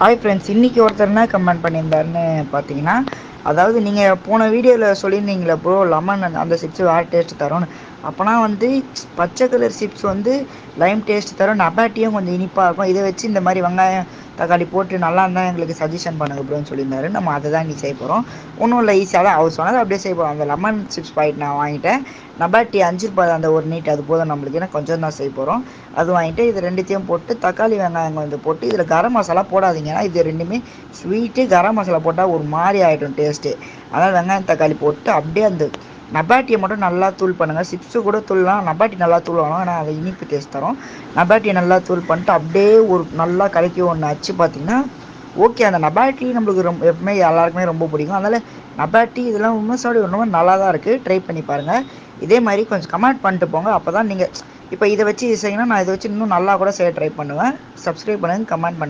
Hi friends, இன்றைக்கி ஒருத்தர் என்ன கமெண்ட் பண்ணியிருந்தாருன்னு பார்த்தீங்கன்னா, அதாவது நீங்கள் போன வீடியோவில் சொல்லியிருந்தீங்களே ப்ரோ, லெமன் அந்த சிப்ஸ் வேறு டேஸ்ட் தரும்னு. அப்போனா வந்து பச்சை கலர் சிப்ஸ் வந்து லைம் டேஸ்ட் தரும், நபாட்டியும் கொஞ்சம் இனிப்பாக இருக்கும். இதை வச்சு இந்த மாதிரி வெங்காயம் தக்காளி போட்டு நல்லா இருந்தால் எங்களுக்கு சஜஷன் பண்ணுங்க ப்ரோன்னு சொல்லியிருந்தாரு. நம்ம அதை தான் இன்றைக்கி செய்ய போகிறோம். ஒன்றும் இல்லை, ஈஸியாக தான் அவர் சொன்னது அப்படியே செய்ய போகிறோம். அந்த லெமன் சிப்ஸ் பாக்கெட் நான் வாங்கிட்டேன். நபாட்டி 5 ரூபாய் அந்த ஒரு நீட், அது போதும் நம்மளுக்கு, ஏன்னா கொஞ்சம் தான் செய்ய போகிறோம். அது வாங்கிட்டு இது ரெண்டுத்தையும் போட்டு தக்காளி வெங்காயம் கொஞ்சம் போட்டு இதில் கரம் மசாலா போடாதீங்க, ஏன்னா இது ரெண்டுமே ஸ்வீட்டு. கரம் மசாலா போட்டால் ஒரு மாதிரி ஆகிடும் டேஸ்ட்டு. அதனால் வெங்காயம் தக்காளி போட்டு அப்படியே அந்த நபாட்டியை மட்டும் நல்லா தூள் பண்ணுங்கள். சிப்ஸு கூட தூள்லாம், நபாட்டி நல்லா தூள் வேணும், ஆனால் அது இனிப்பு டேஸ்ட் தரும். நபாட்டியை நல்லா தூள் பண்ணிட்டு அப்படியே ஒரு நல்லா கலக்கி ஒன்று அச்சு பார்த்தீங்கன்னா ஓகே. அந்த நபாட்டி நம்மளுக்கு ரொம்ப எப்பவுமே எல்லாருக்குமே ரொம்ப பிடிக்கும். அதனால் நபாட்டி இதெல்லாம் இன்னும் சாப்பிட இன்னும் நல்லா தான் இருக்குது. ட்ரை பண்ணி பாருங்கள். இதே மாதிரி கொஞ்சம் கமெண்ட் பண்ணிட்டு போங்க. அப்போ தான் நீங்கள் இப்போ இதை வச்சு செய்யணும், நான் இதை வச்சு இன்னும் நல்லா கூட செய்ய ட்ரை பண்ணுவேன். சப்ஸ்கிரைப் பண்ணுங்கள், கமெண்ட் பண்ணுங்கள்.